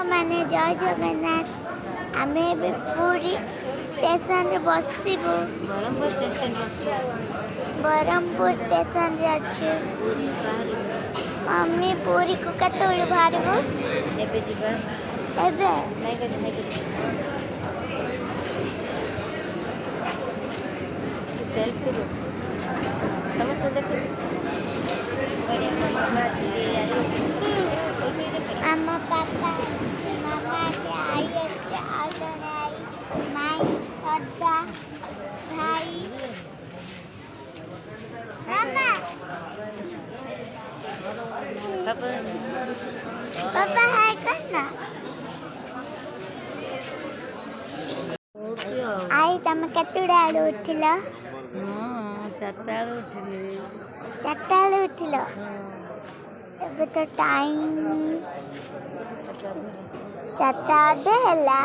मैंने जय जगन्नाथ आमे भी पूरी स्टेशन रे बसिबु बरहमपुर स्टेशन रे अच्छे मम्मी पूरी को केतोले बाहरबो एबे जिबा एबे सेल्फी लो समस्त देखे बढ़िया मामा मामा पापा मामा आई माई सदा भाई मामा पापा हाय करना आई तमे केतुडे आडू उठिला चारटा उठिला ଏବେ ତ ଟାଇମ୍ 4ଟା ଅଧେ ହେଲା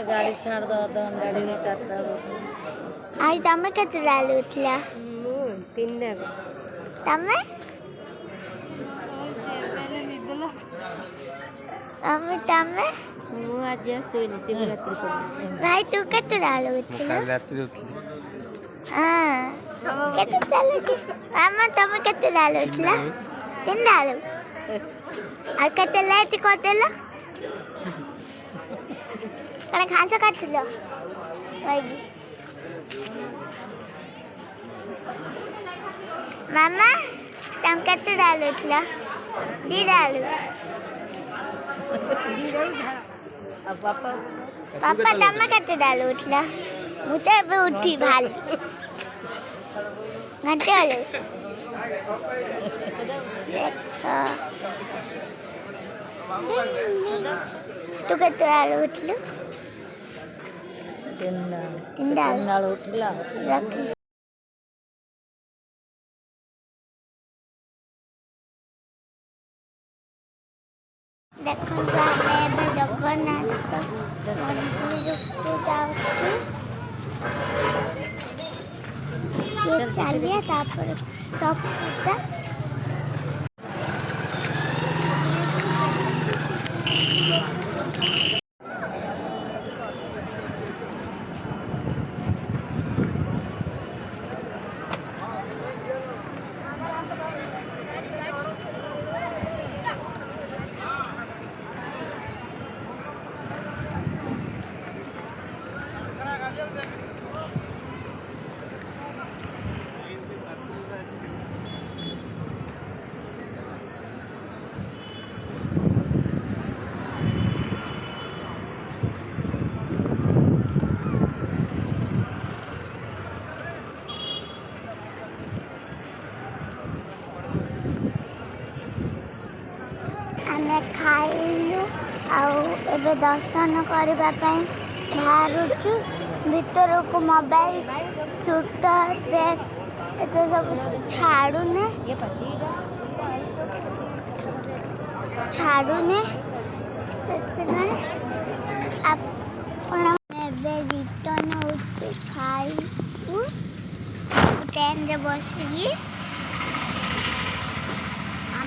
ଗାଡ଼ି ଛାଡ଼ି ଦେବ ଗାଡ଼ିରେ 4ଟା ଆଇ ତମେ କେତେଟା ବେଳେ ଉଠିଲ? ମୁଁ 3ଟା ତମେ ତମେ ମୁଁ ଆଜି ଶୋଇନି ଶିବରାତ୍ରି କରି ଭାଇ ତୁ କେତେଟା ବେଳେ ଉଠିଲ? ରାତିରେ ଉଠିଲି କେତେଟା ବେଳେ ମାମା ତମେ କେତେଟା ବେଳେ ଉଠିଲ? 3ଟା ବେଳେ আর কেতে লেট করদেল কারণ খাঁচ কাটছিল মামা তুমি কেতে ডাল উঠল 2টা আলু পাপা তুমি কেতে ডাল উঠল মু তো এবে উঠি ভাল ঘন্টে আলু तू केते आलो उठलो 3टा आलो उठला देखो हमें जगन्नाथ मंदिर को जाऊँ चलिए तापर स्टॉप करता आमे खाइलु आबे दर्शन करबा पई बाहरुचु भीतर को मोबाइल शूटर बैग एते सब छाड़ुने आपण एबे रिटर्न होते खाइलु ट्रेन रे बसिगी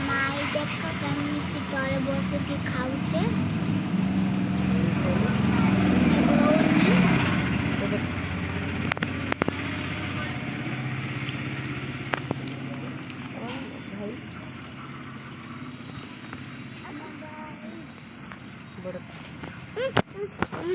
माई देखो केମିତି तले बसिकी खाउचे भाई